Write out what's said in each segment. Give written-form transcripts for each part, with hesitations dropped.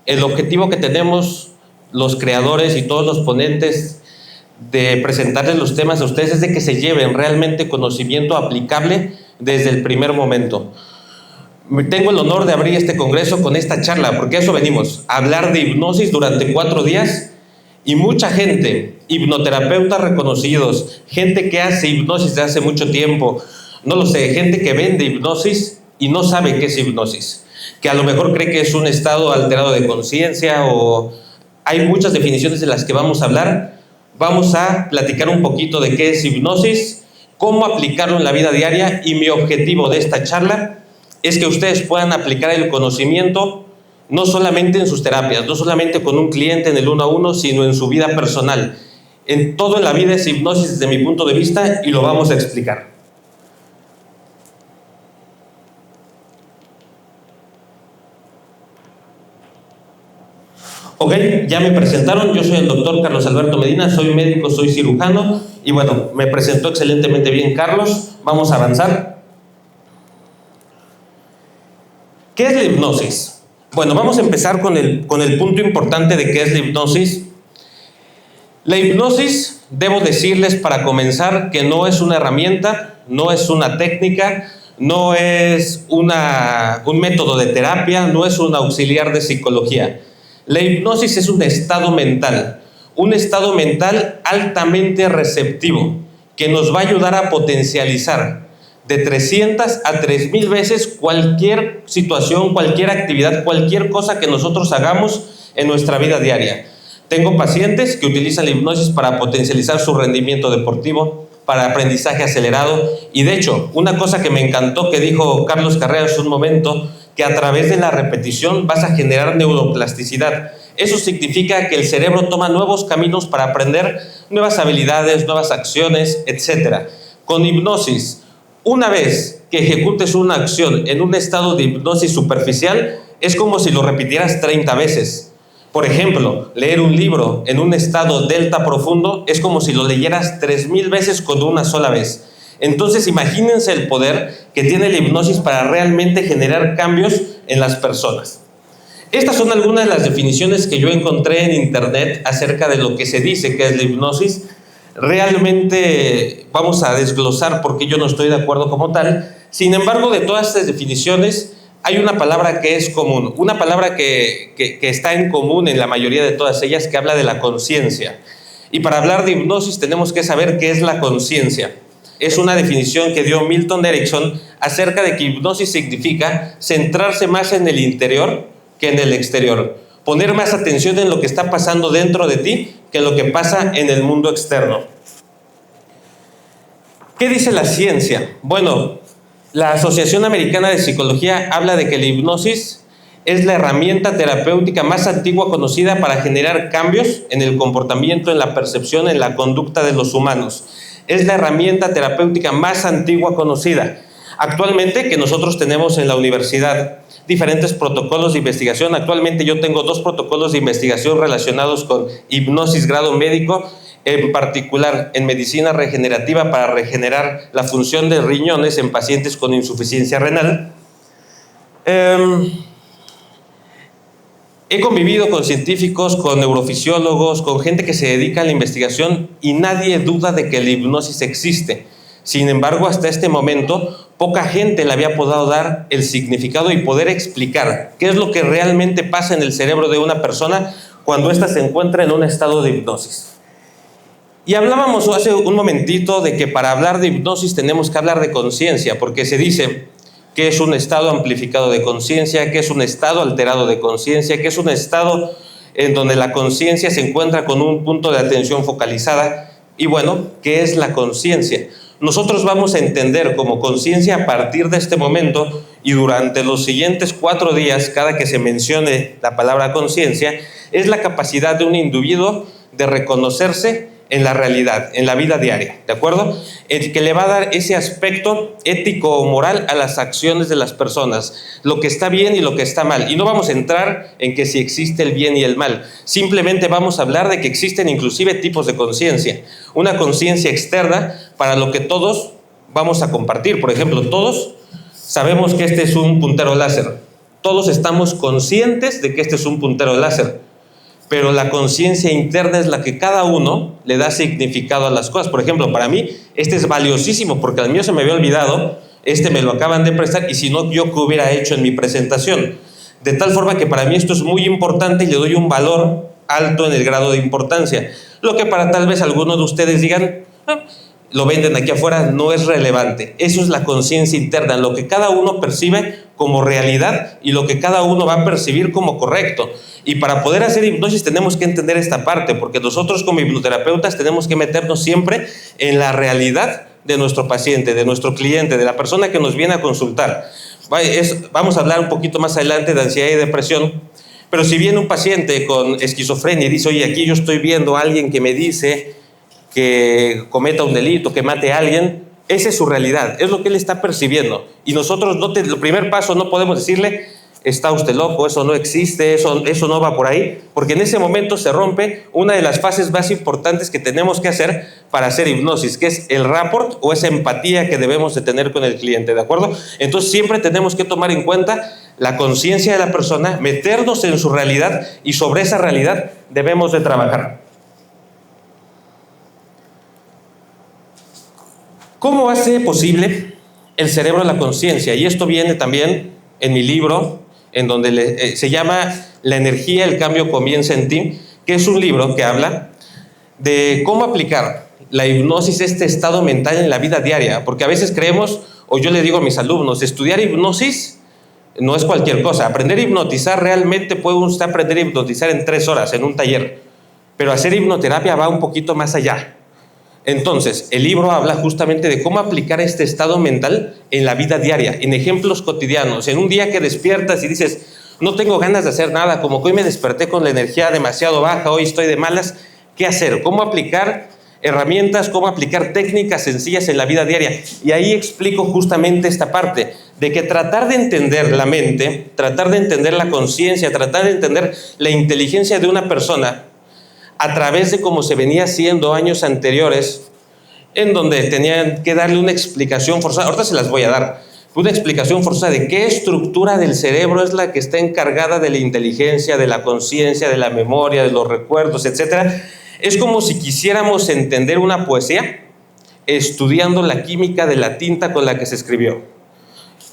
el objetivo que tenemos los creadores y todos los ponentes de presentarles los temas a ustedes es de que se lleven realmente conocimiento aplicable desde el primer momento. Tengo el honor de abrir este congreso con esta charla, porque a eso venimos, a hablar de hipnosis durante 4 días, y mucha gente, hipnoterapeutas reconocidos, gente que hace hipnosis de hace mucho tiempo, no lo sé, gente que vende hipnosis y no sabe qué es hipnosis, que a lo mejor cree que es un estado alterado de conciencia, o hay muchas definiciones de las que vamos a hablar. Vamos a platicar un poquito de qué es hipnosis, cómo aplicarlo en la vida diaria, y mi objetivo de esta charla es que ustedes puedan aplicar el conocimiento no solamente en sus terapias, no solamente con un cliente en el 1 a 1, sino en su vida personal. En todo en la vida es hipnosis desde mi punto de vista, y lo vamos a explicar. Ok, ya me presentaron, yo soy el doctor Carlos Alberto Medina, soy médico, soy cirujano, y bueno, me presentó excelentemente bien Carlos. Vamos a avanzar. ¿Qué es la hipnosis? Bueno, vamos a empezar con el punto importante de qué es la hipnosis. La hipnosis, debo decirles para comenzar, que no es una herramienta, no es una técnica, no es un método de terapia, no es un auxiliar de psicología. La hipnosis es un estado mental altamente receptivo, que nos va a ayudar a potencializar de 300 a 3000 veces cualquier situación, cualquier actividad, cualquier cosa que nosotros hagamos en nuestra vida diaria. Tengo pacientes que utilizan la hipnosis para potencializar su rendimiento deportivo, para aprendizaje acelerado, y de hecho, una cosa que me encantó que dijo Carlos Carrera hace un momento, que a través de la repetición vas a generar neuroplasticidad. Eso significa que el cerebro toma nuevos caminos para aprender nuevas habilidades, nuevas acciones, etc. Con hipnosis, una vez que ejecutes una acción en un estado de hipnosis superficial, es como si lo repitieras 30 veces. Por ejemplo, leer un libro en un estado delta profundo es como si lo leyeras 3000 veces con una sola vez. Entonces, imagínense el poder que tiene la hipnosis para realmente generar cambios en las personas. Estas son algunas de las definiciones que yo encontré en internet acerca de lo que se dice que es la hipnosis. Realmente vamos a desglosar porque yo no estoy de acuerdo como tal. Sin embargo, de todas estas definiciones, hay una palabra que es común, una palabra que está en común en la mayoría de todas ellas, que habla de la conciencia. Y para hablar de hipnosis tenemos que saber qué es la conciencia. Es una definición que dio Milton Erickson acerca de que hipnosis significa centrarse más en el interior que en el exterior. Poner más atención en lo que está pasando dentro de ti que en lo que pasa en el mundo externo. ¿Qué dice la ciencia? Bueno, la Asociación Americana de Psicología habla de que la hipnosis es la herramienta terapéutica más antigua conocida para generar cambios en el comportamiento, en la percepción, en la conducta de los humanos. Es la herramienta terapéutica más antigua conocida. Actualmente, que nosotros tenemos en la universidad diferentes protocolos de investigación. Actualmente yo tengo 2 protocolos de investigación relacionados con hipnosis grado médico, en particular en medicina regenerativa para regenerar la función de riñones en pacientes con insuficiencia renal. He convivido con científicos, con neurofisiólogos, con gente que se dedica a la investigación, y nadie duda de que la hipnosis existe. Sin embargo, hasta este momento, poca gente le había podido dar el significado y poder explicar qué es lo que realmente pasa en el cerebro de una persona cuando ésta se encuentra en un estado de hipnosis. Y hablábamos hace un momentito de que para hablar de hipnosis tenemos que hablar de conciencia, porque se dice que es un estado amplificado de conciencia, que es un estado alterado de conciencia, que es un estado en donde la conciencia se encuentra con un punto de atención focalizada. Y bueno, ¿qué es la conciencia? Nosotros vamos a entender como conciencia a partir de este momento, y durante los siguientes 4 días, cada que se mencione la palabra conciencia, es la capacidad de un individuo de reconocerse en la realidad, en la vida diaria, ¿de acuerdo? El que le va a dar ese aspecto ético o moral a las acciones de las personas, lo que está bien y lo que está mal. Y no vamos a entrar en que si existe el bien y el mal, simplemente vamos a hablar de que existen inclusive tipos de conciencia. Una conciencia externa para lo que todos vamos a compartir. Por ejemplo, todos sabemos que este es un puntero láser. todos estamos conscientes de que este es un puntero de láser, pero la conciencia interna es la que cada uno le da significado a las cosas. Por ejemplo, para mí, este es valiosísimo porque al mío se me había olvidado, este me lo acaban de prestar, y si no, ¿yo qué hubiera hecho en mi presentación? De tal forma que para mí esto es muy importante y le doy un valor alto en el grado de importancia. Lo que para tal vez algunos de ustedes digan, lo venden aquí afuera, no es relevante. Eso es la conciencia interna, lo que cada uno percibe como realidad y lo que cada uno va a percibir como correcto. Y para poder hacer hipnosis tenemos que entender esta parte, porque nosotros como hipnoterapeutas tenemos que meternos siempre en la realidad de nuestro paciente, de nuestro cliente, de la persona que nos viene a consultar. Vamos a hablar un poquito más adelante de ansiedad y depresión, pero si viene un paciente con esquizofrenia y dice, oye, aquí yo estoy viendo a alguien que me dice que cometa un delito, que mate a alguien, esa es su realidad, es lo que él está percibiendo. Y nosotros, el primer paso, no podemos decirle, está usted loco, eso no existe, eso no va por ahí, porque en ese momento se rompe una de las fases más importantes que tenemos que hacer para hacer hipnosis, que es el rapport o esa empatía que debemos de tener con el cliente, ¿de acuerdo? Entonces siempre tenemos que tomar en cuenta la conciencia de la persona, meternos en su realidad y sobre esa realidad debemos de trabajar. ¿Cómo hace posible el cerebro la conciencia? Y esto viene también en mi libro, en donde se llama La energía, el cambio comienza en ti, que es un libro que habla de cómo aplicar la hipnosis, este estado mental en la vida diaria, porque a veces creemos, o yo le digo a mis alumnos, estudiar hipnosis no es cualquier cosa. Aprender a hipnotizar realmente puede usted aprender a hipnotizar en 3 horas en un taller, pero hacer hipnoterapia va un poquito más allá. Entonces, el libro habla justamente de cómo aplicar este estado mental en la vida diaria, en ejemplos cotidianos, en un día que despiertas y dices, no tengo ganas de hacer nada, como que hoy me desperté con la energía demasiado baja, hoy estoy de malas, ¿qué hacer? ¿Cómo aplicar herramientas, cómo aplicar técnicas sencillas en la vida diaria? Y ahí explico justamente esta parte, de que tratar de entender la mente, tratar de entender la conciencia, tratar de entender la inteligencia de una persona, a través de cómo se venía haciendo años anteriores, en donde tenían que darle una explicación forzada, ahorita se las voy a dar, una explicación forzada de qué estructura del cerebro es la que está encargada de la inteligencia, de la conciencia, de la memoria, de los recuerdos, etc. Es como si quisiéramos entender una poesía estudiando la química de la tinta con la que se escribió.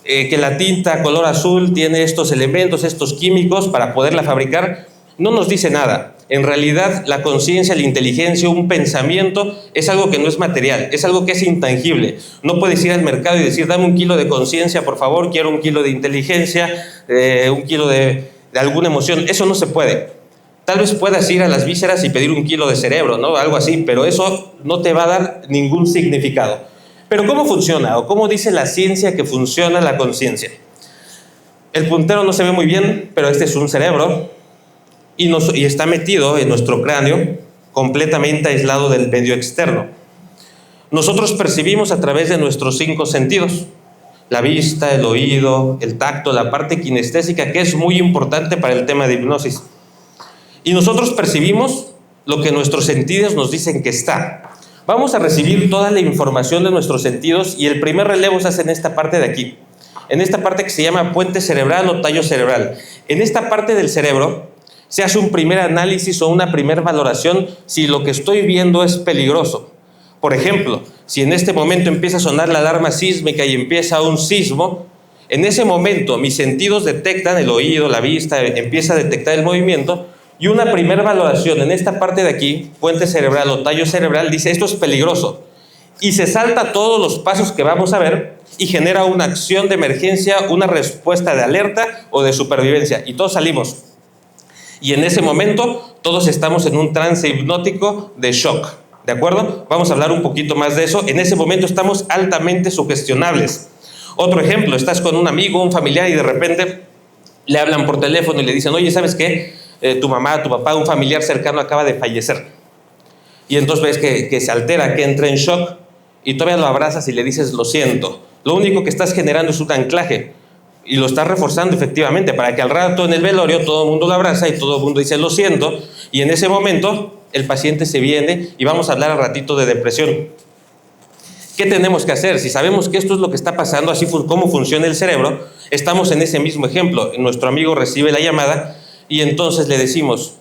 Que la tinta color azul tiene estos elementos, estos químicos para poderla fabricar, no nos dice nada. En realidad, la conciencia, la inteligencia, un pensamiento es algo que no es material, es algo que es intangible. No puedes ir al mercado y decir, dame 1 kilo de conciencia, por favor, quiero 1 kilo de inteligencia, 1 kilo de alguna emoción. Eso no se puede. Tal vez puedas ir a las vísceras y pedir 1 kilo de cerebro, ¿no? Algo así, pero eso no te va a dar ningún significado. Pero ¿cómo funciona? ¿O cómo dice la ciencia que funciona la conciencia? El puntero no se ve muy bien, pero este es un cerebro. Y está metido en nuestro cráneo, completamente aislado del medio externo. Nosotros percibimos a través de nuestros 5 sentidos, la vista, el oído, el tacto, la parte kinestésica, que es muy importante para el tema de hipnosis. Y nosotros percibimos lo que nuestros sentidos nos dicen que está. Vamos a recibir toda la información de nuestros sentidos y el primer relevo se hace en esta parte de aquí, en esta parte que se llama puente cerebral o tallo cerebral. En esta parte del cerebro se hace un primer análisis o una primera valoración si lo que estoy viendo es peligroso. Por ejemplo, si en este momento empieza a sonar la alarma sísmica y empieza un sismo, en ese momento mis sentidos detectan, el oído, la vista, empieza a detectar el movimiento, y una primera valoración en esta parte de aquí, puente cerebral o tallo cerebral, dice esto es peligroso. Y se salta todos los pasos que vamos a ver y genera una acción de emergencia, una respuesta de alerta o de supervivencia, y todos salimos. Y en ese momento todos estamos en un trance hipnótico de shock, ¿de acuerdo? Vamos a hablar un poquito más de eso. En ese momento estamos altamente sugestionables. Otro ejemplo, estás con un amigo, un familiar y de repente le hablan por teléfono y le dicen, oye, ¿sabes qué? Tu mamá, tu papá, un familiar cercano acaba de fallecer. Y entonces ves que se altera, que entra en shock y todavía lo abrazas y le dices, lo siento. Lo único que estás generando es un anclaje. Y lo está reforzando efectivamente para que al rato en el velorio todo el mundo lo abraza y todo el mundo dice lo siento, y en ese momento el paciente se viene y vamos a hablar al ratito de depresión. ¿Qué tenemos que hacer? Si sabemos que esto es lo que está pasando, así cómo funciona el cerebro, estamos en ese mismo ejemplo. Nuestro amigo recibe la llamada y entonces le decimos,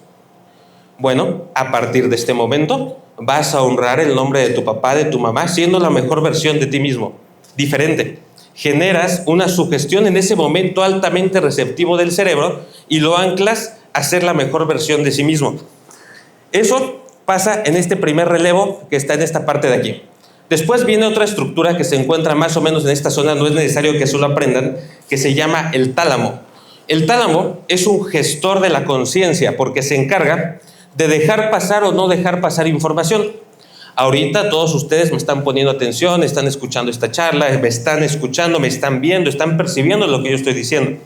bueno, a partir de este momento vas a honrar el nombre de tu papá, de tu mamá, siendo la mejor versión de ti mismo, diferente. Generas una sugestión en ese momento altamente receptivo del cerebro y lo anclas a ser la mejor versión de sí mismo. Eso pasa en este primer relevo que está en esta parte de aquí. Después viene otra estructura que se encuentra más o menos en esta zona, no es necesario que eso lo aprendan, que se llama el tálamo. El tálamo es un gestor de la conciencia porque se encarga de dejar pasar o no dejar pasar información. Ahorita todos ustedes me están poniendo atención, están escuchando esta charla, me están escuchando, me están viendo, están percibiendo lo que yo estoy diciendo.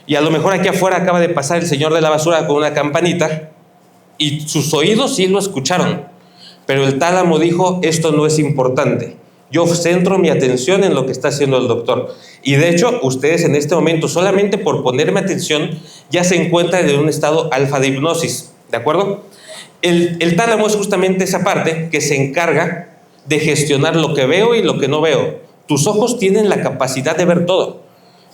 Y a lo mejor aquí afuera acaba de pasar el señor de la basura con una campanita y sus oídos sí lo escucharon. Pero el tálamo dijo, esto no es importante. Yo centro mi atención en lo que está haciendo el doctor. Y de hecho, ustedes en este momento, solamente por ponerme atención, ya se encuentran en un estado alfa de hipnosis. ¿De acuerdo? El tálamo es justamente esa parte que se encarga de gestionar lo que veo y lo que no veo. Tus ojos tienen la capacidad de ver todo.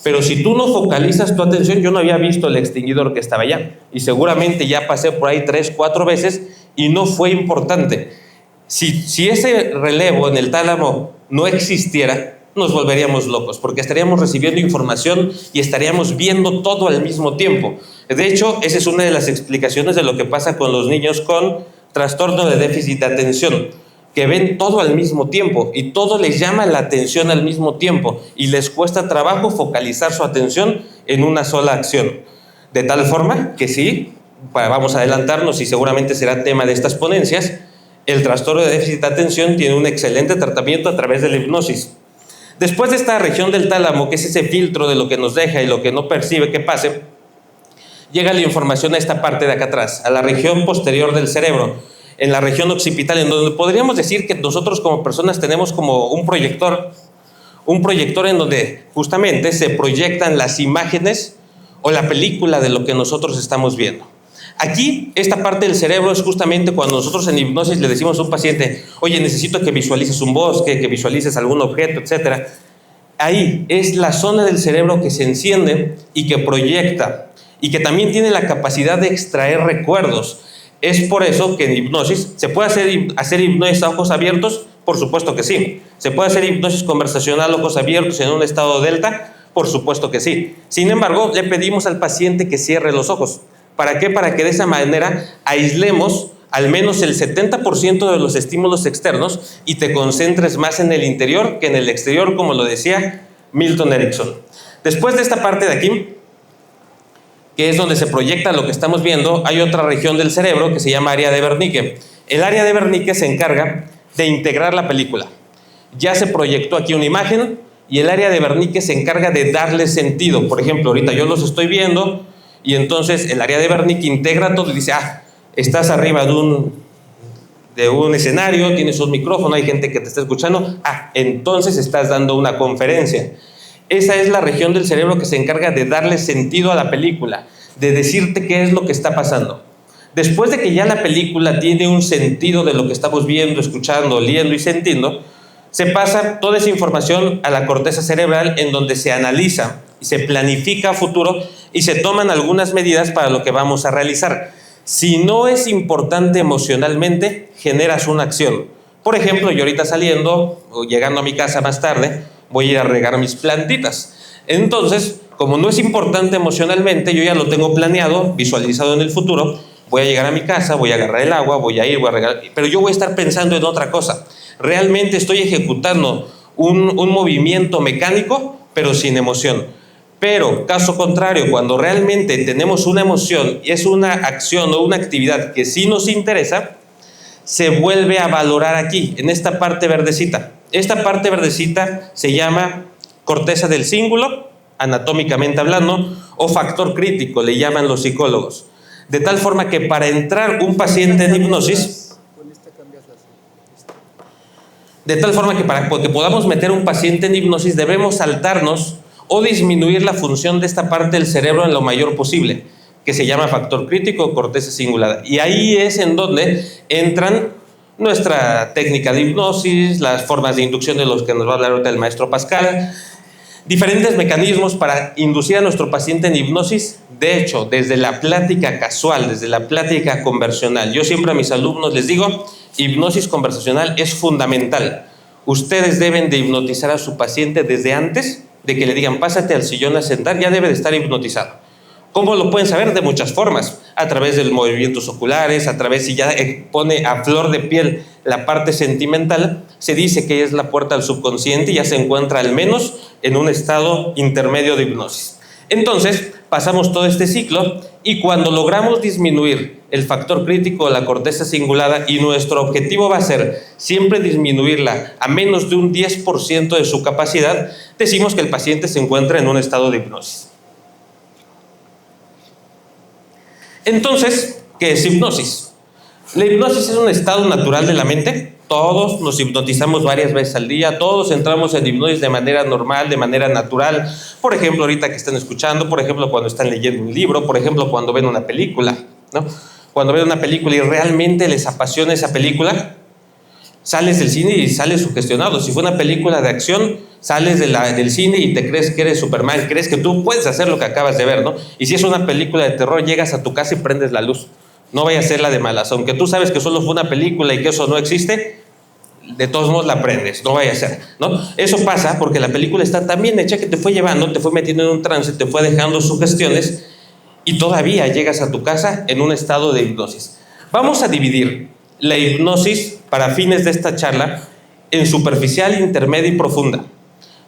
Pero si tú no focalizas tu atención, yo no había visto el extinguidor que estaba allá. Y seguramente ya pasé por ahí 3, 4 veces y no fue importante. Si ese relevo en el tálamo no existiera, nos volveríamos locos, porque estaríamos recibiendo información y estaríamos viendo todo al mismo tiempo. De hecho, esa es una de las explicaciones de lo que pasa con los niños con trastorno de déficit de atención, que ven todo al mismo tiempo y todo les llama la atención al mismo tiempo y les cuesta trabajo focalizar su atención en una sola acción. De tal forma que sí, vamos a adelantarnos y seguramente será tema de estas ponencias, el trastorno de déficit de atención tiene un excelente tratamiento a través de la hipnosis. Después de esta región del tálamo, que es ese filtro de lo que nos deja y lo que no percibe que pase, llega la información a esta parte de acá atrás, a la región posterior del cerebro, en la región occipital, en donde podríamos decir que nosotros como personas tenemos como un proyector en donde justamente se proyectan las imágenes o la película de lo que nosotros estamos viendo. Aquí, esta parte del cerebro es justamente cuando nosotros en hipnosis le decimos a un paciente, oye, necesito que visualices un bosque, que visualices algún objeto, etc. Ahí es la zona del cerebro que se enciende y que proyecta y que también tiene la capacidad de extraer recuerdos. Es por eso que en hipnosis, ¿se puede hacer hipnosis a ojos abiertos? Por supuesto que sí. ¿Se puede hacer hipnosis conversacional a ojos abiertos en un estado delta? Por supuesto que sí. Sin embargo, le pedimos al paciente que cierre los ojos. ¿Para qué? Para que de esa manera aislemos al menos el 70% de los estímulos externos y te concentres más en el interior que en el exterior, como lo decía Milton Erickson. Después de esta parte de aquí, que es donde se proyecta lo que estamos viendo, hay otra región del cerebro que se llama área de Wernicke. El área de Wernicke se encarga de integrar la película. Ya se proyectó aquí una imagen y el área de Wernicke se encarga de darle sentido. Por ejemplo, ahorita yo los estoy viendo y entonces el área de Wernicke integra todo y dice, estás arriba de un escenario, tienes un micrófono, hay gente que te está escuchando, entonces estás dando una conferencia. Esa es la región del cerebro que se encarga de darle sentido a la película, de decirte qué es lo que está pasando. Después de que ya la película tiene un sentido de lo que estamos viendo, escuchando, oliendo y sintiendo, se pasa toda esa información a la corteza cerebral en donde se analiza y se planifica a futuro y se toman algunas medidas para lo que vamos a realizar. Si no es importante emocionalmente, generas una acción. Por ejemplo, yo ahorita saliendo o llegando a mi casa más tarde, voy a ir a regar mis plantitas. Entonces, como no es importante emocionalmente, yo ya lo tengo planeado, visualizado en el futuro, voy a llegar a mi casa, voy a agarrar el agua, voy a regar, pero yo voy a estar pensando en otra cosa. Realmente estoy ejecutando un movimiento mecánico, pero sin emoción. Pero, caso contrario, cuando realmente tenemos una emoción y es una acción o una actividad que sí nos interesa, se vuelve a valorar aquí, en esta parte verdecita. Esta parte verdecita se llama corteza del cíngulo, anatómicamente hablando, o factor crítico, le llaman los psicólogos. De tal forma que para entrar un paciente en hipnosis, de tal forma que para que podamos meter un paciente en hipnosis debemos saltarnos o disminuir la función de esta parte del cerebro en lo mayor posible, que se llama factor crítico o corteza cingulada. Y ahí es en donde entran nuestra técnica de hipnosis, las formas de inducción de los que nos va a hablar ahorita el maestro Pascal, diferentes mecanismos para inducir a nuestro paciente en hipnosis. De hecho, desde la plática casual, desde la plática conversacional, yo siempre a mis alumnos les digo, hipnosis conversacional es fundamental. Ustedes deben de hipnotizar a su paciente desde antes de que le digan, pásate al sillón a sentar, ya debe de estar hipnotizado. ¿Cómo lo pueden saber? De muchas formas, a través de los movimientos oculares, a través, si ya pone a flor de piel la parte sentimental, se dice que es la puerta al subconsciente y ya se encuentra al menos en un estado intermedio de hipnosis. Entonces, pasamos todo este ciclo y cuando logramos disminuir el factor crítico de la corteza cingulada, y nuestro objetivo va a ser siempre disminuirla a menos de un 10% de su capacidad, decimos que el paciente se encuentra en un estado de hipnosis. Entonces, ¿qué es hipnosis? La hipnosis es un estado natural de la mente. Todos nos hipnotizamos varias veces al día, todos entramos en hipnosis de manera normal, de manera natural. Por ejemplo, ahorita que están escuchando, por ejemplo, cuando están leyendo un libro, por ejemplo, cuando ven una película, ¿no? Cuando ven una película y realmente les apasiona esa película, sales del cine y sales sugestionado. Si fue una película de acción, sales del cine y te crees que eres Superman, crees que tú puedes hacer lo que acabas de ver, ¿no? Y si es una película de terror, llegas a tu casa y prendes la luz. No vaya a ser la de malas, aunque tú sabes que solo fue una película y que eso no existe, de todos modos la prendes, no vaya a ser, ¿no? Eso pasa porque la película está tan bien hecha que te fue llevando, te fue metiendo en un trance, te fue dejando sugestiones y todavía llegas a tu casa en un estado de hipnosis. Vamos a dividir la hipnosis para fines de esta charla en superficial, intermedia y profunda.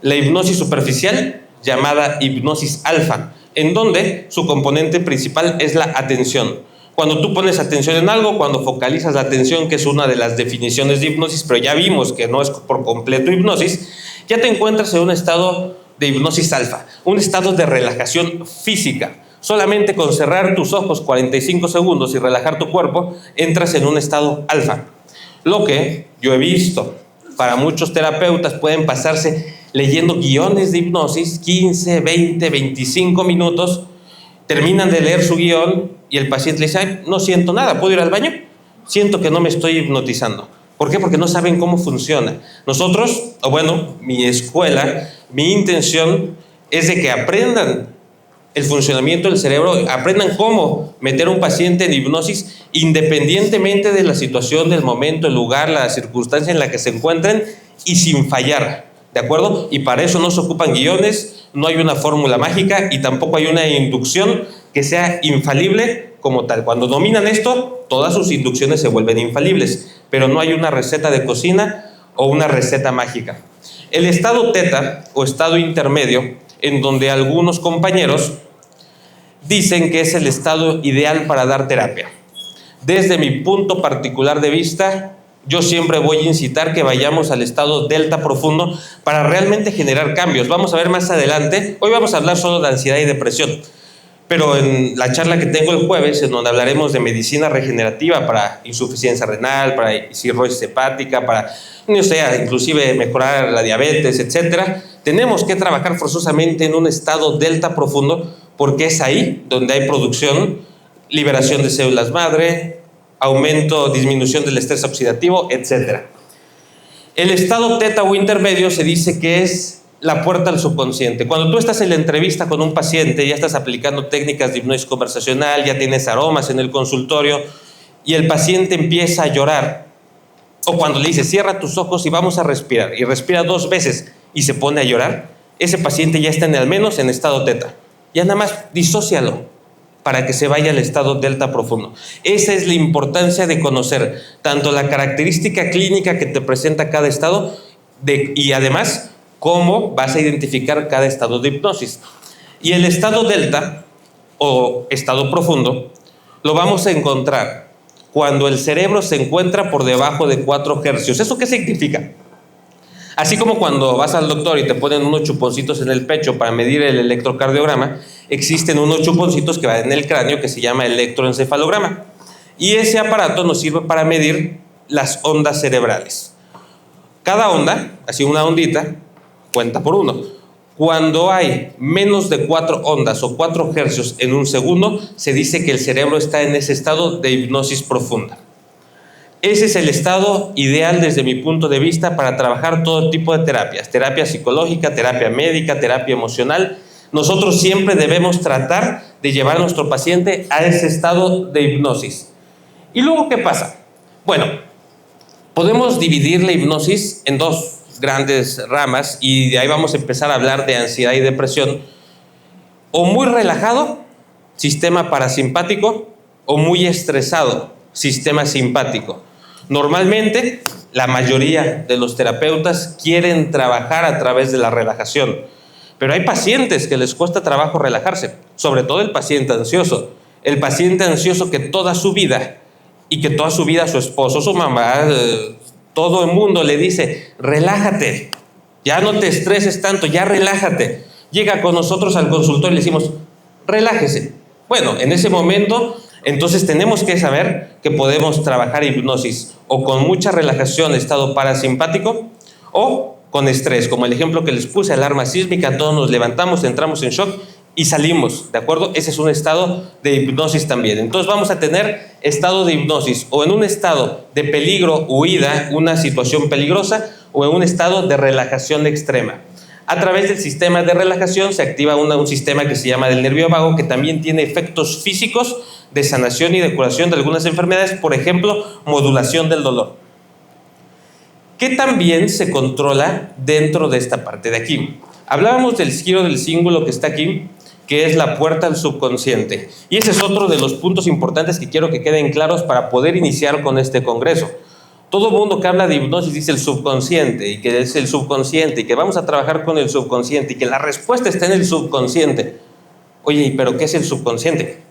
La hipnosis superficial, llamada hipnosis alfa, en donde su componente principal es la atención. Cuando tú pones atención en algo, cuando focalizas la atención, que es una de las definiciones de hipnosis, pero ya vimos que no es por completo hipnosis, ya te encuentras en un estado de hipnosis alfa, un estado de relajación física. Solamente con cerrar tus ojos 45 segundos y relajar tu cuerpo, entras en un estado alfa. Lo que yo he visto, para muchos terapeutas pueden pasarse leyendo guiones de hipnosis, 15, 20, 25 minutos, terminan de leer su guión y el paciente le dice, ay, no siento nada, ¿puedo ir al baño? Siento que no me estoy hipnotizando. ¿Por qué? Porque no saben cómo funciona. Nosotros, o bueno, mi escuela, mi intención es de que aprendan el funcionamiento del cerebro, aprendan cómo meter a un paciente en hipnosis independientemente de la situación, del momento, el lugar, la circunstancia en la que se encuentren y sin fallar, ¿de acuerdo? Y para eso no se ocupan guiones, no hay una fórmula mágica y tampoco hay una inducción que sea infalible como tal. Cuando dominan esto, todas sus inducciones se vuelven infalibles, pero no hay una receta de cocina o una receta mágica. El estado teta o estado intermedio, en donde algunos compañeros dicen que es el estado ideal para dar terapia. Desde mi punto particular de vista, yo siempre voy a incitar que vayamos al estado delta profundo para realmente generar cambios. Vamos a ver más adelante, hoy vamos a hablar solo de ansiedad y depresión, pero en la charla que tengo el jueves, en donde hablaremos de medicina regenerativa para insuficiencia renal, para cirrosis hepática, para, no sé, inclusive mejorar la diabetes, etcétera, tenemos que trabajar forzosamente en un estado delta profundo porque es ahí donde hay producción, liberación de células madre, aumento, disminución del estrés oxidativo, etc. El estado teta o intermedio se dice que es la puerta al subconsciente. Cuando tú estás en la entrevista con un paciente, ya estás aplicando técnicas de hipnosis conversacional, ya tienes aromas en el consultorio y el paciente empieza a llorar, o cuando le dices cierra tus ojos y vamos a respirar, y respira 2 veces y se pone a llorar, ese paciente ya está al menos en estado teta. Ya nada más disócialo para que se vaya al estado delta profundo. Esa es la importancia de conocer tanto la característica clínica que te presenta cada estado y además cómo vas a identificar cada estado de hipnosis. Y el estado delta o estado profundo lo vamos a encontrar cuando el cerebro se encuentra por debajo de 4 hercios. ¿Eso qué significa? Así como cuando vas al doctor y te ponen unos chuponcitos en el pecho para medir el electrocardiograma, existen unos chuponcitos que van en el cráneo que se llama electroencefalograma. Y ese aparato nos sirve para medir las ondas cerebrales. Cada onda, así una ondita, cuenta por 1. Cuando hay menos de 4 ondas o 4 hercios en un segundo, se dice que el cerebro está en ese estado de hipnosis profunda. Ese es el estado ideal desde mi punto de vista para trabajar todo tipo de terapias, terapia psicológica, terapia médica, terapia emocional. Nosotros siempre debemos tratar de llevar a nuestro paciente a ese estado de hipnosis. ¿Y luego qué pasa? Bueno, podemos dividir la hipnosis en dos grandes ramas y de ahí vamos a empezar a hablar de ansiedad y depresión. O muy relajado, sistema parasimpático, o muy estresado, sistema simpático. Normalmente, la mayoría de los terapeutas quieren trabajar a través de la relajación, pero hay pacientes que les cuesta trabajo relajarse, sobre todo el paciente ansioso. El paciente ansioso que toda su vida su esposo, su mamá, todo el mundo le dice, relájate, ya no te estreses tanto, ya relájate. Llega con nosotros al consultorio y le decimos, relájese. Bueno, en ese momento, entonces tenemos que saber que podemos trabajar hipnosis o con mucha relajación, estado parasimpático, o con estrés, como el ejemplo que les puse, alarma sísmica, todos nos levantamos, entramos en shock y salimos, ¿de acuerdo? Ese es un estado de hipnosis también. Entonces vamos a tener estado de hipnosis o en un estado de peligro, huida, una situación peligrosa, o en un estado de relajación extrema. A través del sistema de relajación se activa un sistema que se llama del nervio vago, que también tiene efectos físicos de sanación y de curación de algunas enfermedades, por ejemplo, modulación del dolor, que también se controla dentro de esta parte de aquí. Hablábamos del giro del cíngulo que está aquí, que es la puerta al subconsciente. Y ese es otro de los puntos importantes que quiero que queden claros para poder iniciar con este congreso. Todo el mundo que habla de hipnosis dice el subconsciente, y que es el subconsciente, y que vamos a trabajar con el subconsciente, y que la respuesta está en el subconsciente. Oye, ¿pero qué es el subconsciente?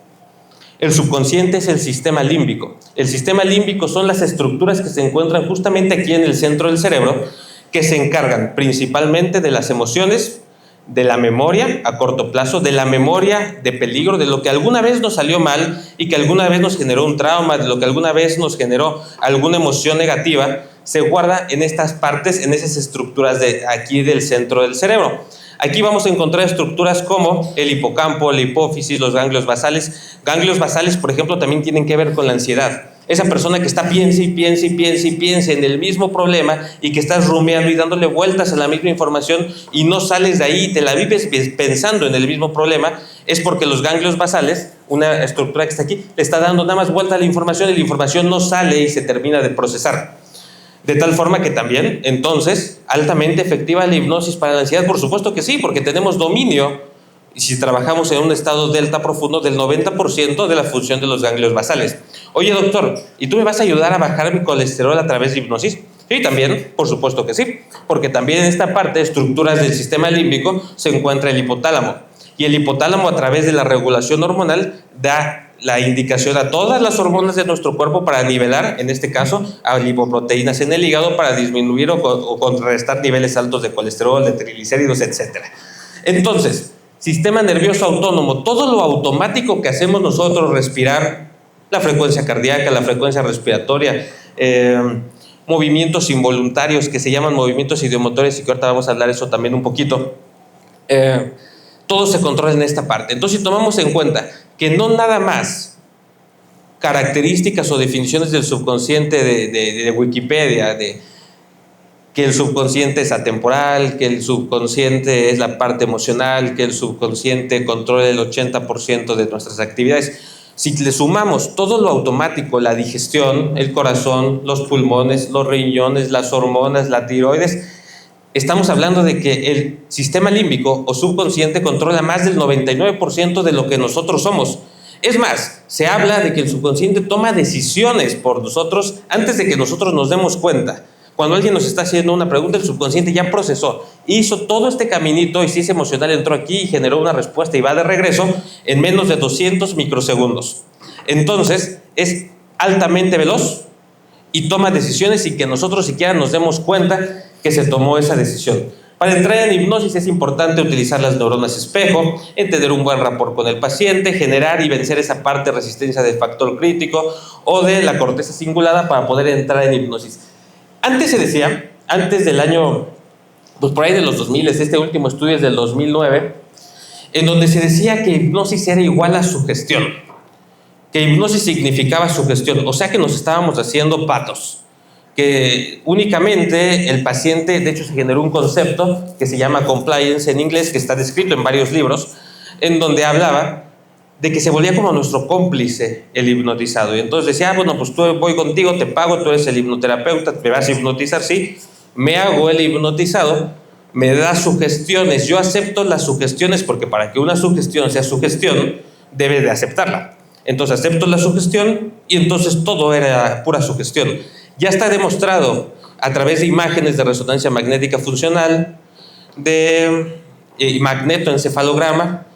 El subconsciente es el sistema límbico. El sistema límbico son las estructuras que se encuentran justamente aquí en el centro del cerebro, que se encargan principalmente de las emociones, de la memoria a corto plazo, de la memoria de peligro, de lo que alguna vez nos salió mal y que alguna vez nos generó un trauma, de lo que alguna vez nos generó alguna emoción negativa, se guarda en estas partes, en esas estructuras de aquí del centro del cerebro. Aquí vamos a encontrar estructuras como el hipocampo, la hipófisis, los ganglios basales. Ganglios basales, por ejemplo, también tienen que ver con la ansiedad. Esa persona que está piense y piense y piense y piense en el mismo problema y que estás rumiando y dándole vueltas a la misma información y no sales de ahí y te la vives pensando en el mismo problema, es porque los ganglios basales, una estructura que está aquí, le está dando nada más vuelta a la información y la información no sale y se termina de procesar. De tal forma que también, entonces, altamente efectiva la hipnosis para la ansiedad, por supuesto que sí, porque tenemos dominio, y si trabajamos en un estado delta profundo, del 90% de la función de los ganglios basales. Oye, doctor, ¿y tú me vas a ayudar a bajar mi colesterol a través de hipnosis? Sí, también, por supuesto que sí, porque también en esta parte, estructuras del sistema límbico, se encuentra el hipotálamo. Y el hipotálamo, a través de la regulación hormonal, da la indicación a todas las hormonas de nuestro cuerpo para nivelar, en este caso, a lipoproteínas en el hígado para disminuir o contrarrestar niveles altos de colesterol, de triglicéridos, etc. Entonces, sistema nervioso autónomo, todo lo automático que hacemos nosotros, respirar, la frecuencia cardíaca, la frecuencia respiratoria, movimientos involuntarios que se llaman movimientos ideomotores y que ahorita vamos a hablar eso también un poquito, todo se controla en esta parte. Entonces, si tomamos en cuenta que no nada más características o definiciones del subconsciente de Wikipedia, que el subconsciente es atemporal, que el subconsciente es la parte emocional, que el subconsciente controla el 80% de nuestras actividades. Si le sumamos todo lo automático, la digestión, el corazón, los pulmones, los riñones, las hormonas, la tiroides, estamos hablando de que el sistema límbico o subconsciente controla más del 99% de lo que nosotros somos. Es más, se habla de que el subconsciente toma decisiones por nosotros antes de que nosotros nos demos cuenta. Cuando alguien nos está haciendo una pregunta, el subconsciente ya procesó, hizo todo este caminito y si es emocional entró aquí y generó una respuesta y va de regreso en menos de 200 microsegundos. Entonces, es altamente veloz y toma decisiones sin que nosotros siquiera nos demos cuenta que se tomó esa decisión. Para entrar en hipnosis es importante utilizar las neuronas espejo, entender un buen rapport con el paciente, generar y vencer esa parte de resistencia del factor crítico o de la corteza cingulada para poder entrar en hipnosis. Antes se decía, antes del año, pues por ahí de los 2000, este último estudio es del 2009, en donde se decía que hipnosis era igual a sugestión, que hipnosis significaba sugestión, o sea que nos estábamos haciendo patos, que únicamente el paciente, de hecho se generó un concepto que se llama compliance en inglés, que está descrito en varios libros, en donde hablaba de que se volvía como nuestro cómplice el hipnotizado, y entonces decía, bueno, pues tú voy contigo, te pago, tú eres el hipnoterapeuta, me vas a hipnotizar, sí, me hago el hipnotizado, me da sugestiones, yo acepto las sugestiones porque para que una sugestión sea sugestión, debe de aceptarla. Entonces acepto la sugestión y entonces todo era pura sugestión. Ya está demostrado a través de imágenes de resonancia magnética funcional, de magnetoencefalograma,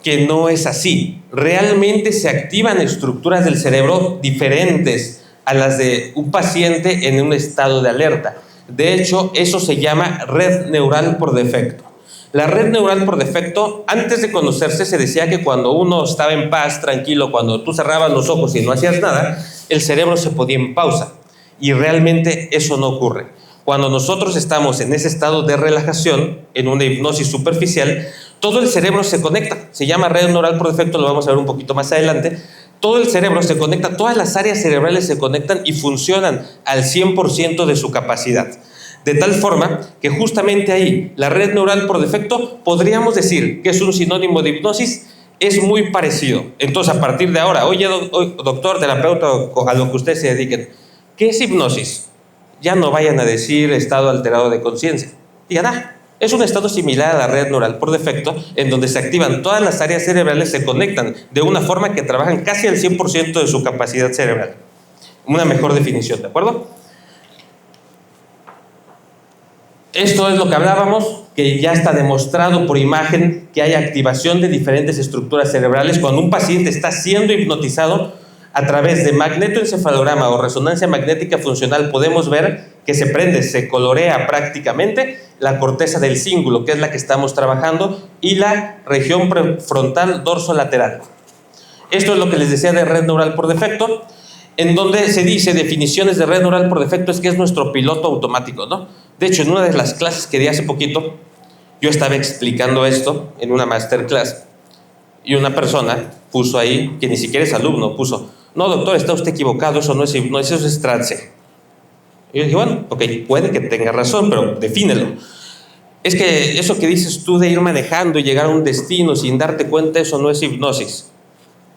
que no es así. Realmente se activan estructuras del cerebro diferentes a las de un paciente en un estado de alerta. De hecho, eso se llama red neural por defecto. La red neural por defecto, antes de conocerse, se decía que cuando uno estaba en paz, tranquilo, cuando tú cerrabas los ojos y no hacías nada, el cerebro se ponía en pausa. Y realmente eso no ocurre. Cuando nosotros estamos en ese estado de relajación, en una hipnosis superficial, todo el cerebro se conecta. Se llama red neural por defecto, lo vamos a ver un poquito más adelante. Todo el cerebro se conecta, todas las áreas cerebrales se conectan y funcionan al 100% de su capacidad. De tal forma que justamente ahí, la red neural por defecto, podríamos decir que es un sinónimo de hipnosis, es muy parecido. Entonces, a partir de ahora, oye, doctor, terapeuta, a lo que ustedes se dediquen, ¿qué es hipnosis? Ya no vayan a decir estado alterado de conciencia. Digan, es un estado similar a la red neural por defecto, en donde se activan todas las áreas cerebrales, se conectan de una forma que trabajan casi al 100% de su capacidad cerebral. Una mejor definición, ¿de acuerdo? Esto es lo que hablábamos, que ya está demostrado por imagen que hay activación de diferentes estructuras cerebrales cuando un paciente está siendo hipnotizado. A través de magnetoencefalograma o resonancia magnética funcional podemos ver que se prende, se colorea prácticamente la corteza del cíngulo, que es la que estamos trabajando, y la región prefrontal dorsolateral. Esto es lo que les decía de red neural por defecto, en donde se dice definiciones de red neural por defecto es que es nuestro piloto automático, ¿no? De hecho, en una de las clases que di hace poquito, yo estaba explicando esto en una masterclass y una persona puso ahí, que ni siquiera es alumno, puso, no doctor, está usted equivocado, eso no es hipnosis, eso es trance. Y yo dije, bueno, ok, puede que tenga razón, pero defínelo. Es que eso que dices tú de ir manejando y llegar a un destino sin darte cuenta, eso no es hipnosis.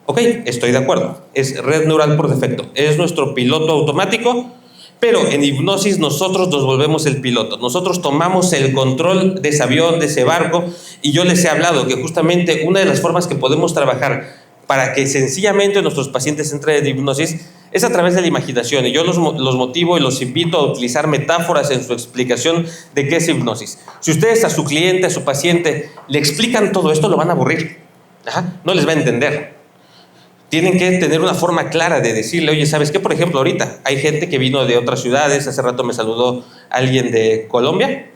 Ok, estoy de acuerdo, es red neural por defecto, es nuestro piloto automático, pero en hipnosis nosotros nos volvemos el piloto, nosotros tomamos el control de ese avión, de ese barco, y yo les he hablado que justamente una de las formas que podemos trabajar para que sencillamente nuestros pacientes entren en hipnosis es a través de la imaginación, y yo los motivo y los invito a utilizar metáforas en su explicación de qué es hipnosis. Si ustedes a su cliente, a su paciente, le explican todo esto, lo van a aburrir. No les va a entender. Tienen que tener una forma clara de decirle, oye, ¿sabes qué? Por ejemplo, ahorita hay gente que vino de otras ciudades, hace rato me saludó alguien de Colombia,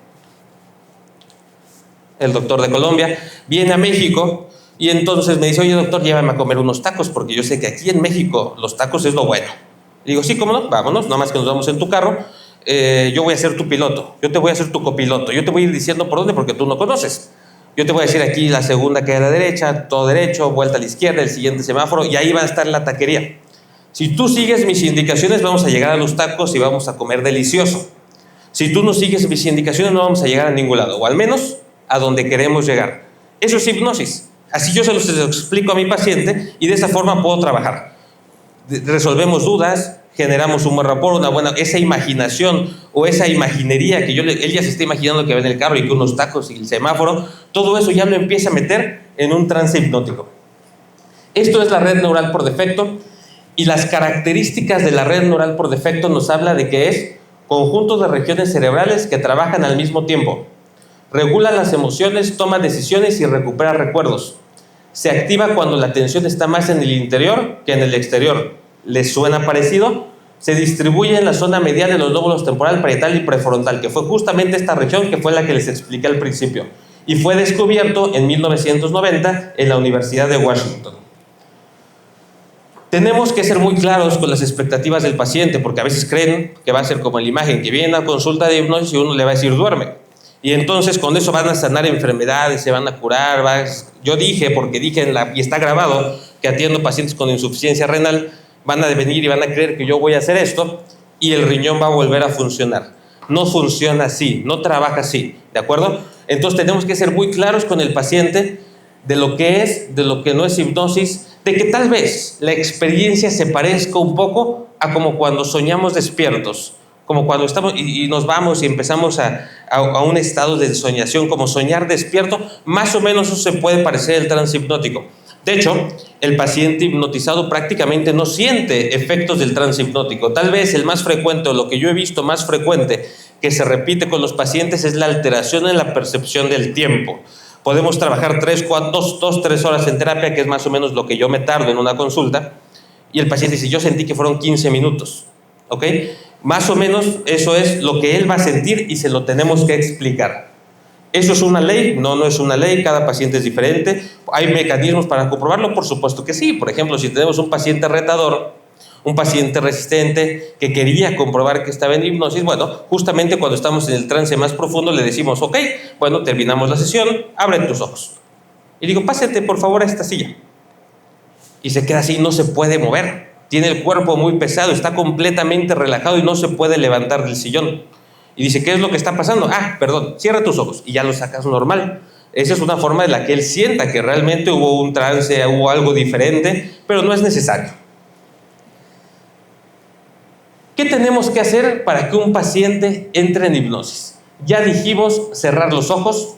el doctor de Colombia, viene a México y entonces me dice, oye doctor, llévame a comer unos tacos porque yo sé que aquí en México los tacos es lo bueno. Le digo, sí, cómo no, vámonos, nada más que nos vamos en tu carro, yo voy a ser tu piloto, yo te voy a ser tu copiloto, yo te voy a ir diciendo por dónde porque tú no conoces. Yo te voy a decir aquí la segunda que es a la derecha, todo derecho, vuelta a la izquierda, el siguiente semáforo, y ahí va a estar la taquería. Si tú sigues mis indicaciones, vamos a llegar a los tacos y vamos a comer delicioso. Si tú no sigues mis indicaciones, no vamos a llegar a ningún lado, o al menos a donde queremos llegar. Eso es hipnosis. Así yo se los explico a mi paciente y de esa forma puedo trabajar. Resolvemos dudas, generamos un buen rapport, esa imaginación o esa imaginería que él ya se está imaginando que va en el carro y que unos tacos y el semáforo, todo eso ya lo empieza a meter en un trance hipnótico. Esto es la red neural por defecto, y las características de la red neural por defecto nos habla de que es conjunto de regiones cerebrales que trabajan al mismo tiempo, regula las emociones, toma decisiones y recupera recuerdos. Se activa cuando la atención está más en el interior que en el exterior. ¿Les suena parecido? Se distribuye en la zona medial de los lóbulos temporal, parietal y prefrontal, que fue justamente esta región que fue la que les expliqué al principio, y fue descubierto en 1990 en la Universidad de Washington. Tenemos que ser muy claros con las expectativas del paciente, porque a veces creen que va a ser como en la imagen, que viene a consulta de hipnosis y uno le va a decir duerme. Y entonces con eso van a sanar enfermedades, se van a curar. Yo dije, porque dije y está grabado, que atiendo pacientes con insuficiencia renal, van a venir y van a creer que yo voy a hacer esto y el riñón va a volver a funcionar. No funciona así, no trabaja así, ¿de acuerdo? Entonces tenemos que ser muy claros con el paciente de lo que es, de lo que no es hipnosis, de que tal vez la experiencia se parezca un poco a como cuando soñamos despiertos, como cuando estamos y nos vamos y empezamos a un estado de ensoñación, como soñar despierto, más o menos eso se puede parecer al trance hipnótico. De hecho, el paciente hipnotizado prácticamente no siente efectos del trance hipnótico. Tal vez el más frecuente, o lo que yo he visto más frecuente que se repite con los pacientes, es la alteración en la percepción del tiempo. Podemos trabajar 3 horas en terapia, que es más o menos lo que yo me tardo en una consulta, y el paciente dice, yo sentí que fueron 15 minutos, ¿ok? Más o menos eso es lo que él va a sentir y se lo tenemos que explicar. ¿Eso es una ley? No, no es una ley, cada paciente es diferente. ¿Hay mecanismos para comprobarlo? Por supuesto que sí. Por ejemplo, si tenemos un paciente retador, un paciente resistente que quería comprobar que estaba en hipnosis, bueno, justamente cuando estamos en el trance más profundo le decimos, ok, bueno, terminamos la sesión, abre tus ojos. Y digo, pásate por favor a esta silla. Y se queda así, no se puede mover. Tiene el cuerpo muy pesado, está completamente relajado y no se puede levantar del sillón. Y dice, ¿qué es lo que está pasando? Ah, perdón, cierra tus ojos y ya lo sacas normal. Esa es una forma de la que él sienta que realmente hubo un trance, hubo algo diferente, pero no es necesario. ¿Qué tenemos que hacer para que un paciente entre en hipnosis? Ya dijimos cerrar los ojos.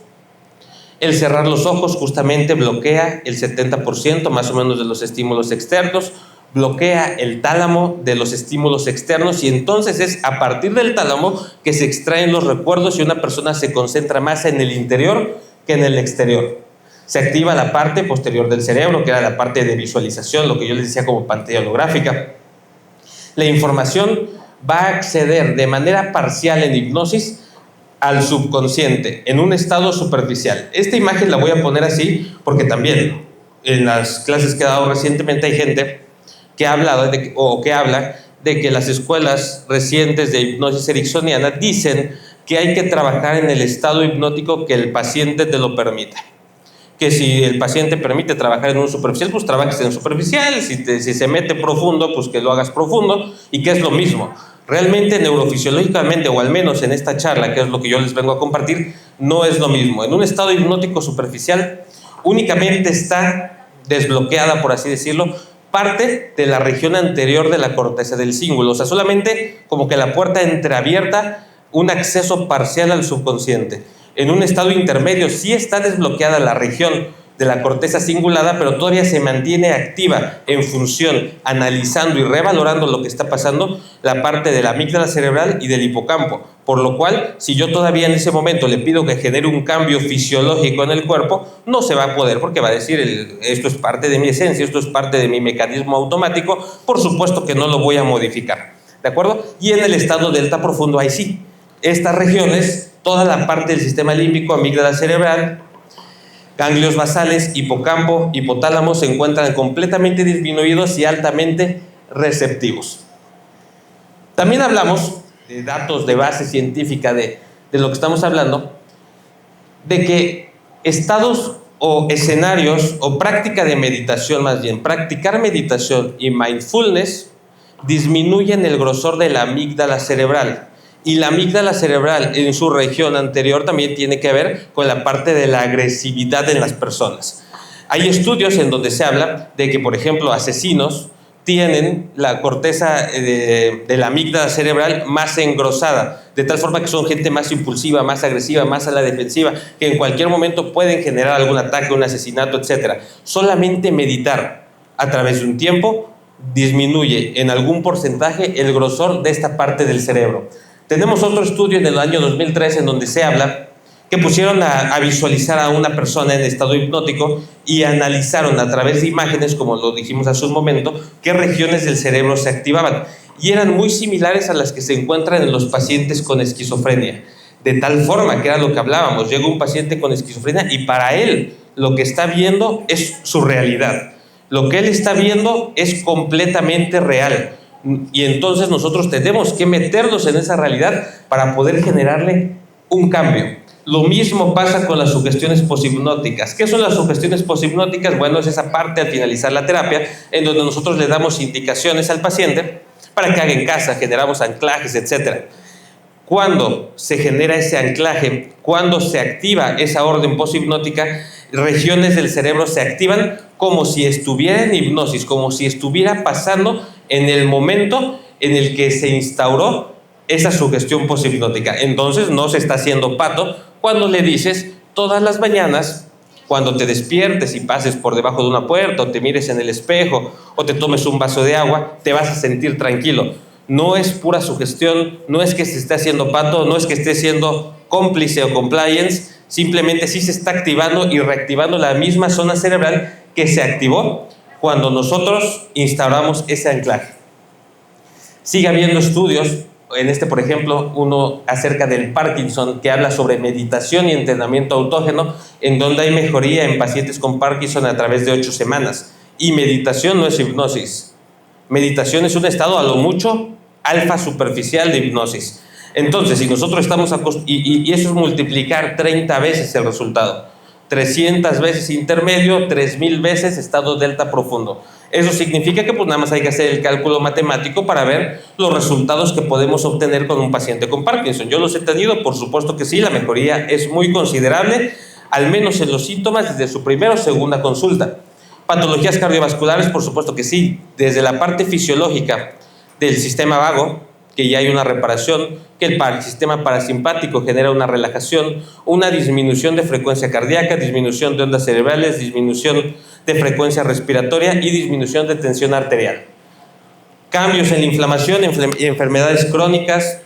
El cerrar los ojos justamente bloquea el 70% más o menos de los estímulos externos, bloquea el tálamo de los estímulos externos y entonces es a partir del tálamo que se extraen los recuerdos y una persona se concentra más en el interior que en el exterior. Se activa la parte posterior del cerebro, que era la parte de visualización, lo que yo les decía como pantalla holográfica. La información va a acceder de manera parcial en hipnosis al subconsciente, en un estado superficial. Esta imagen la voy a poner así porque también en las clases que he dado recientemente hay gente que ha hablado que habla de que las escuelas recientes de hipnosis ericksoniana dicen que hay que trabajar en el estado hipnótico que el paciente te lo permita. Que si el paciente permite trabajar en un superficial, pues trabajes en superficial, si se mete profundo, pues que lo hagas profundo, y que es lo mismo. Realmente neurofisiológicamente, o al menos en esta charla, que es lo que yo les vengo a compartir, no es lo mismo. En un estado hipnótico superficial únicamente está desbloqueada, por así decirlo, parte de la región anterior de la corteza del cíngulo, o sea, solamente como que la puerta entreabierta, un acceso parcial al subconsciente. En un estado intermedio sí está desbloqueada la región de la corteza cingulada, pero todavía se mantiene activa en función, analizando y revalorando lo que está pasando, la parte de la amígdala cerebral y del hipocampo. Por lo cual, si yo todavía en ese momento le pido que genere un cambio fisiológico en el cuerpo, no se va a poder, porque va a decir, esto es parte de mi esencia, esto es parte de mi mecanismo automático, por supuesto que no lo voy a modificar, ¿de acuerdo? Y en el estado delta profundo, ahí sí, estas regiones, toda la parte del sistema límbico, amígdala cerebral, ganglios basales, hipocampo, hipotálamo se encuentran completamente disminuidos y altamente receptivos. También hablamos de datos de base científica de lo que estamos hablando, de que estados o escenarios o práctica de meditación, más bien, practicar meditación y mindfulness disminuyen el grosor de la amígdala cerebral. Y la amígdala cerebral en su región anterior también tiene que ver con la parte de la agresividad en las personas. Hay estudios en donde se habla de que, por ejemplo, asesinos tienen la corteza de la amígdala cerebral más engrosada, de tal forma que son gente más impulsiva, más agresiva, más a la defensiva, que en cualquier momento pueden generar algún ataque, un asesinato, etc. Solamente meditar a través de un tiempo disminuye en algún porcentaje el grosor de esta parte del cerebro. Tenemos otro estudio en el año 2003 en donde se habla que pusieron a visualizar a una persona en estado hipnótico y analizaron a través de imágenes, como lo dijimos hace un momento, qué regiones del cerebro se activaban. Y eran muy similares a las que se encuentran en los pacientes con esquizofrenia. De tal forma que era lo que hablábamos, llega un paciente con esquizofrenia y para él lo que está viendo es su realidad. Lo que él está viendo es completamente real. Y entonces nosotros tenemos que meternos en esa realidad para poder generarle un cambio. Lo mismo pasa con las sugestiones poshipnóticas. ¿Qué son las sugestiones poshipnóticas? Bueno, es esa parte al finalizar la terapia en donde nosotros le damos indicaciones al paciente para que haga en casa, generamos anclajes, etc. Cuando se genera ese anclaje, cuando se activa esa orden poshipnótica, regiones del cerebro se activan como si estuviera en hipnosis, como si estuviera pasando en el momento en el que se instauró esa sugestión poshipnótica. Entonces no se está haciendo pato cuando le dices todas las mañanas, cuando te despiertes y pases por debajo de una puerta, o te mires en el espejo, o te tomes un vaso de agua, te vas a sentir tranquilo. No es pura sugestión, no es que se esté haciendo pato, no es que esté siendo cómplice o compliance, simplemente sí se está activando y reactivando la misma zona cerebral que se activó cuando nosotros instauramos ese anclaje. Sigue habiendo estudios, por ejemplo, uno acerca del Parkinson, que habla sobre meditación y entrenamiento autógeno, en donde hay mejoría en pacientes con Parkinson a través de 8 semanas. Y meditación no es hipnosis. Meditación es un estado a lo mucho alfa superficial de hipnosis. Entonces, si nosotros estamos y eso es multiplicar 30 veces el resultado, 300 veces intermedio, 3000 veces estado delta profundo. Eso significa que pues nada más hay que hacer el cálculo matemático para ver los resultados que podemos obtener con un paciente con Parkinson. Yo los he tenido, por supuesto que sí, la mejoría es muy considerable, al menos en los síntomas desde su primera o segunda consulta. Patologías cardiovasculares, por supuesto que sí, desde la parte fisiológica del sistema vago, que ya hay una reparación, que el sistema parasimpático genera una relajación, una disminución de frecuencia cardíaca, disminución de ondas cerebrales, disminución de frecuencia respiratoria y disminución de tensión arterial. Cambios en la inflamación, enfermedades crónicas,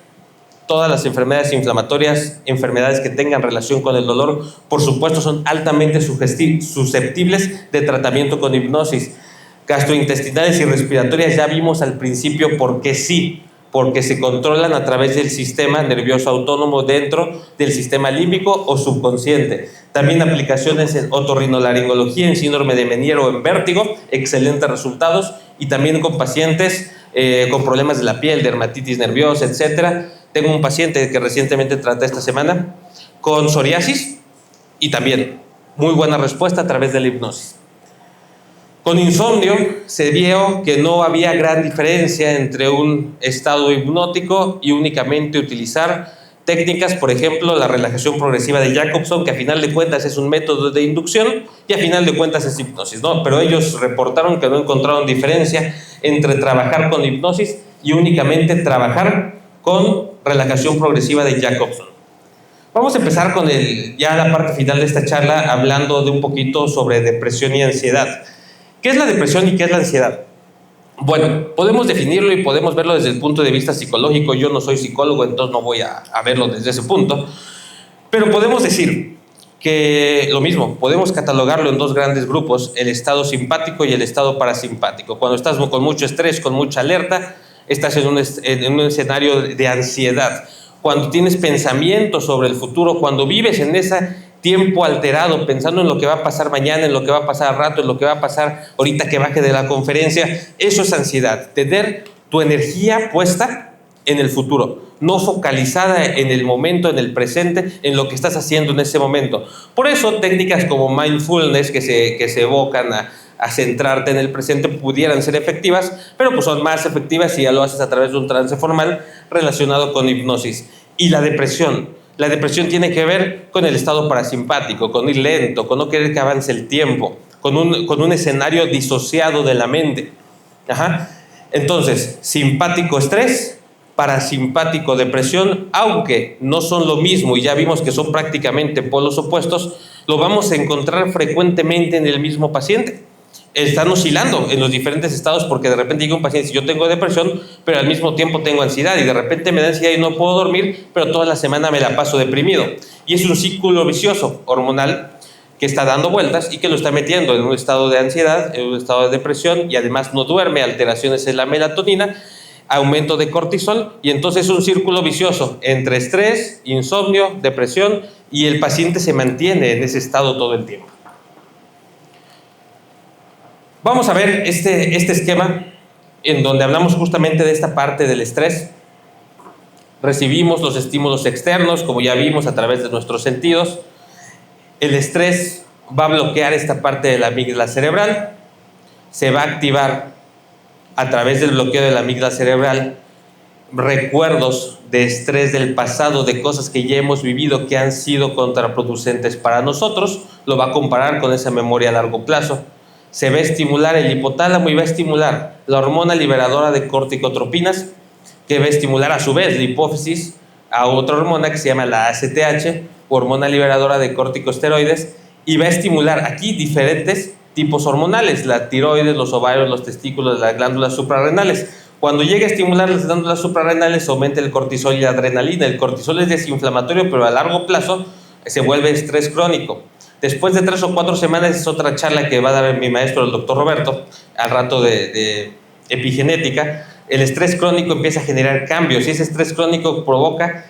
todas las enfermedades inflamatorias, enfermedades que tengan relación con el dolor, por supuesto son altamente susceptibles de tratamiento con hipnosis. Gastrointestinales y respiratorias ya vimos al principio por qué sí, porque se controlan a través del sistema nervioso autónomo dentro del sistema límbico o subconsciente. También aplicaciones en otorrinolaringología, en síndrome de Meniere o en vértigo, excelentes resultados, y también con pacientes con problemas de la piel, dermatitis nerviosa, etc. Tengo un paciente que recientemente traté esta semana con psoriasis y también muy buena respuesta a través de la hipnosis. Con insomnio se vio que no había gran diferencia entre un estado hipnótico y únicamente utilizar técnicas, por ejemplo, la relajación progresiva de Jacobson, que a final de cuentas es un método de inducción y a final de cuentas es hipnosis, ¿no? Pero ellos reportaron que no encontraron diferencia entre trabajar con hipnosis y únicamente trabajar con relajación progresiva de Jacobson. Vamos a empezar con ya la parte final de esta charla hablando de un poquito sobre depresión y ansiedad. ¿Qué es la depresión y qué es la ansiedad? Bueno, podemos definirlo y podemos verlo desde el punto de vista psicológico. Yo no soy psicólogo, entonces no voy a verlo desde ese punto. Pero podemos decir que lo mismo, podemos catalogarlo en dos grandes grupos, el estado simpático y el estado parasimpático. Cuando estás con mucho estrés, con mucha alerta, estás en un escenario de ansiedad. Cuando tienes pensamientos sobre el futuro, cuando vives en ese tiempo alterado, pensando en lo que va a pasar mañana, en lo que va a pasar al rato, en lo que va a pasar ahorita que baje de la conferencia, eso es ansiedad. Tener tu energía puesta en el futuro, no focalizada en el momento, en el presente, en lo que estás haciendo en ese momento. Por eso técnicas como mindfulness que se evocan a centrarte en el presente pudieran ser efectivas, pero pues son más efectivas si ya lo haces a través de un trance formal relacionado con hipnosis. Y la depresión tiene que ver con el estado parasimpático, con ir lento, con no querer que avance el tiempo, con un escenario disociado de la mente. Entonces, simpático estrés, parasimpático depresión, aunque no son lo mismo y ya vimos que son prácticamente polos opuestos, lo vamos a encontrar frecuentemente en el mismo paciente. Están oscilando en los diferentes estados porque de repente llega un paciente y dice, yo tengo depresión, pero al mismo tiempo tengo ansiedad y de repente me da ansiedad y no puedo dormir, pero toda la semana me la paso deprimido. Y es un círculo vicioso hormonal que está dando vueltas y que lo está metiendo en un estado de ansiedad, en un estado de depresión y además no duerme, alteraciones en la melatonina, aumento de cortisol y entonces es un círculo vicioso entre estrés, insomnio, depresión y el paciente se mantiene en ese estado todo el tiempo. Vamos a ver este esquema en donde hablamos justamente de esta parte del estrés. recibimos los estímulos externos, como ya vimos, a través de nuestros sentidos. El estrés va a bloquear esta parte de la amígdala cerebral, se va a activar a través del bloqueo de la amígdala cerebral recuerdos de estrés del pasado, de cosas que ya hemos vivido que han sido contraproducentes para nosotros, lo va a comparar con esa memoria a largo plazo. Se va a estimular el hipotálamo y va a estimular la hormona liberadora de corticotropinas, que va a estimular a su vez la hipófisis a otra hormona que se llama la ACTH, hormona liberadora de corticosteroides, y va a estimular aquí diferentes tipos hormonales, la tiroides, los ovarios, los testículos, las glándulas suprarrenales. Cuando llega a estimular las glándulas suprarrenales, aumenta el cortisol y la adrenalina. El cortisol es desinflamatorio, pero a largo plazo se vuelve estrés crónico. Después de 3 o 4 semanas, es otra charla que va a dar mi maestro, el doctor Roberto, al rato de epigenética. El estrés crónico empieza a generar cambios y ese estrés crónico provoca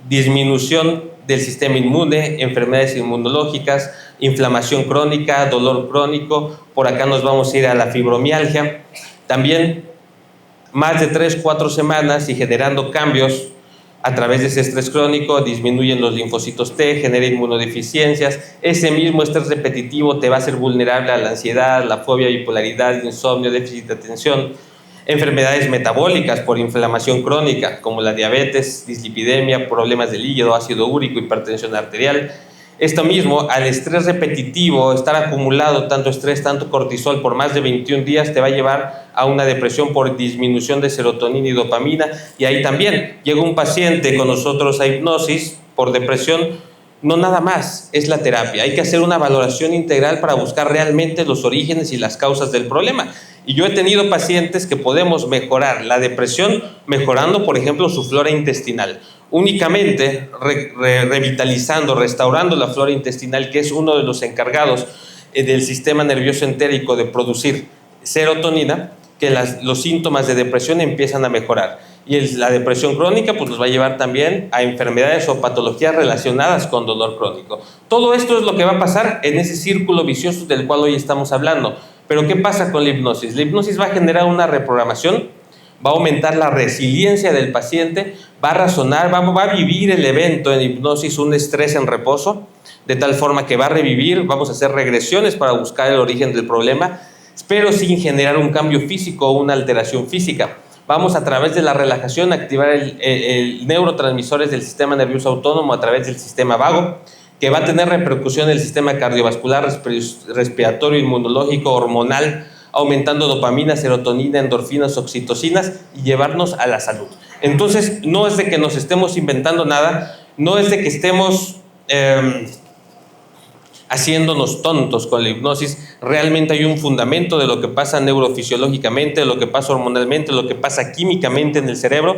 disminución del sistema inmune, enfermedades inmunológicas, inflamación crónica, dolor crónico. Por acá nos vamos a ir a la fibromialgia. También más de 3 o 4 semanas y generando cambios a través de ese estrés crónico, disminuyen los linfocitos T, genera inmunodeficiencias. Ese mismo estrés repetitivo te va a hacer vulnerable a la ansiedad, la fobia, bipolaridad, insomnio, déficit de atención, enfermedades metabólicas por inflamación crónica, como la diabetes, dislipidemia, problemas del hígado, ácido úrico, hipertensión arterial. Esto mismo, al estrés repetitivo, estar acumulado tanto estrés, tanto cortisol por más de 21 días, te va a llevar a una depresión por disminución de serotonina y dopamina. Y ahí también llega un paciente con nosotros a hipnosis por depresión. No nada más es la terapia, hay que hacer una valoración integral para buscar realmente los orígenes y las causas del problema. Y yo he tenido pacientes que podemos mejorar la depresión mejorando, por ejemplo, su flora intestinal. Únicamente revitalizando, restaurando la flora intestinal, que es uno de los encargados del sistema nervioso entérico de producir serotonina, que los síntomas de depresión empiezan a mejorar. Y la depresión crónica pues nos va a llevar también a enfermedades o patologías relacionadas con dolor crónico. Todo esto es lo que va a pasar en ese círculo vicioso del cual hoy estamos hablando. Pero ¿qué pasa con la hipnosis? La hipnosis va a generar una reprogramación, va a aumentar la resiliencia del paciente, va a razonar, va a vivir el evento en hipnosis, un estrés en reposo, de tal forma que va a revivir, vamos a hacer regresiones para buscar el origen del problema, pero sin generar un cambio físico o una alteración física. Vamos a través de la relajación a activar el neurotransmisores del sistema nervioso autónomo a través del sistema vago, que va a tener repercusión en el sistema cardiovascular, respiratorio, inmunológico, hormonal, aumentando dopamina, serotonina, endorfinas, oxitocinas y llevarnos a la salud. Entonces, no es de que nos estemos inventando nada, no es de que estemos haciéndonos tontos con la hipnosis. Realmente hay un fundamento de lo que pasa neurofisiológicamente, de lo que pasa hormonalmente, de lo que pasa químicamente en el cerebro.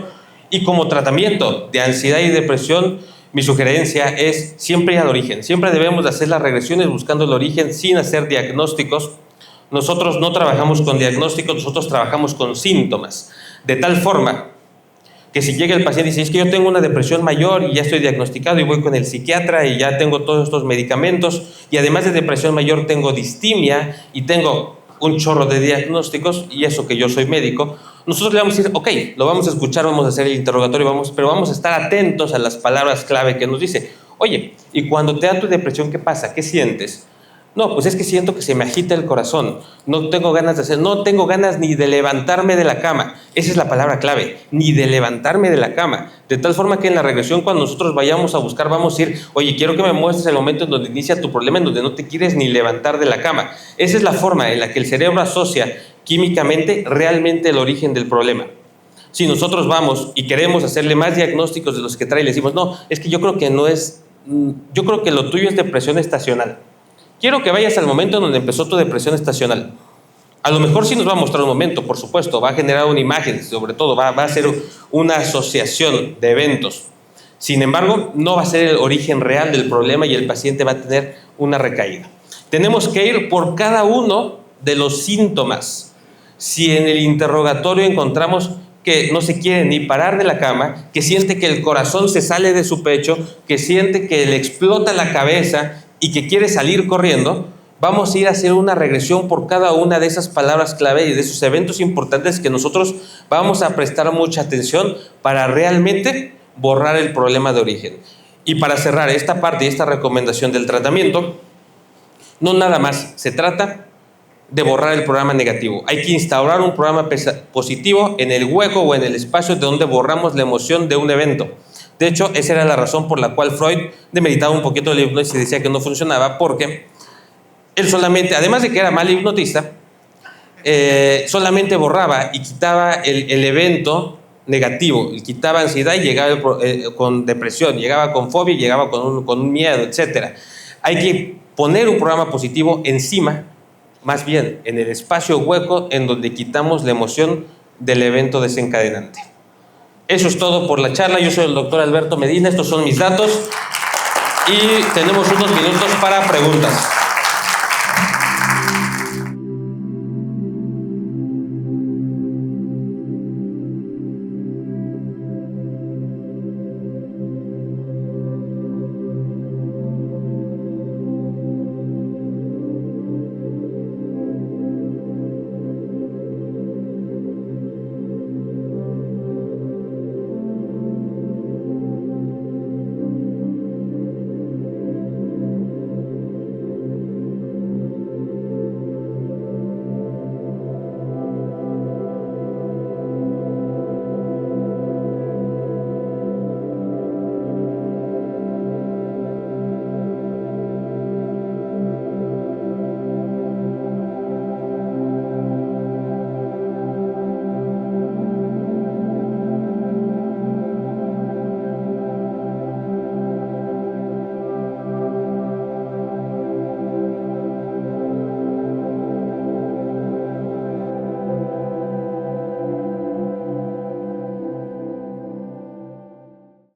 Y como tratamiento de ansiedad y depresión, mi sugerencia es siempre ir al origen. Siempre debemos de hacer las regresiones buscando el origen sin hacer diagnósticos. Nosotros no trabajamos con diagnósticos, nosotros trabajamos con síntomas. De tal forma que si llega el paciente y dice, es que yo tengo una depresión mayor y ya estoy diagnosticado y voy con el psiquiatra y ya tengo todos estos medicamentos y además de depresión mayor tengo distimia y tengo un chorro de diagnósticos y eso que yo soy médico, nosotros le vamos a decir, ok, lo vamos a escuchar, vamos a hacer el interrogatorio, pero vamos a estar atentos a las palabras clave que nos dice. Oye, y cuando te da tu depresión, ¿qué pasa? ¿Qué sientes? No, pues es que siento que se me agita el corazón, no tengo ganas ni de levantarme de la cama. Esa es la palabra clave, ni de levantarme de la cama. De tal forma que en la regresión, cuando nosotros vayamos a buscar, vamos a ir, oye, quiero que me muestres el momento en donde inicia tu problema, en donde no te quieres ni levantar de la cama. Esa es la forma en la que el cerebro asocia químicamente realmente el origen del problema. Si nosotros vamos y queremos hacerle más diagnósticos de los que trae y le decimos, no, es que yo creo que yo creo que lo tuyo es depresión estacional. Quiero que vayas al momento en donde empezó tu depresión estacional. A lo mejor sí nos va a mostrar un momento, por supuesto, va a generar una imagen, sobre todo, va a ser una asociación de eventos. Sin embargo, no va a ser el origen real del problema y el paciente va a tener una recaída. Tenemos que ir por cada uno de los síntomas. Si en el interrogatorio encontramos que no se quiere ni parar de la cama, que siente que el corazón se sale de su pecho, que siente que le explota la cabeza y que quiere salir corriendo, vamos a ir a hacer una regresión por cada una de esas palabras clave y de esos eventos importantes que nosotros vamos a prestar mucha atención para realmente borrar el problema de origen. Y para cerrar esta parte y esta recomendación del tratamiento, no nada más se trata de borrar el programa negativo. Hay que instaurar un programa positivo en el hueco o en el espacio de donde borramos la emoción de un evento. De hecho, esa era la razón por la cual Freud demeritaba un poquito la hipnosis y decía que no funcionaba, porque él solamente, además de que era mal hipnotista, solamente borraba y quitaba el evento negativo, y quitaba ansiedad y llegaba con depresión, llegaba con fobia, llegaba con un miedo, etc. Hay que poner un programa positivo encima, más bien en el espacio hueco en donde quitamos la emoción del evento desencadenante. Eso es todo por la charla. Yo soy el doctor Alberto Medina, estos son mis datos y tenemos unos minutos para preguntas.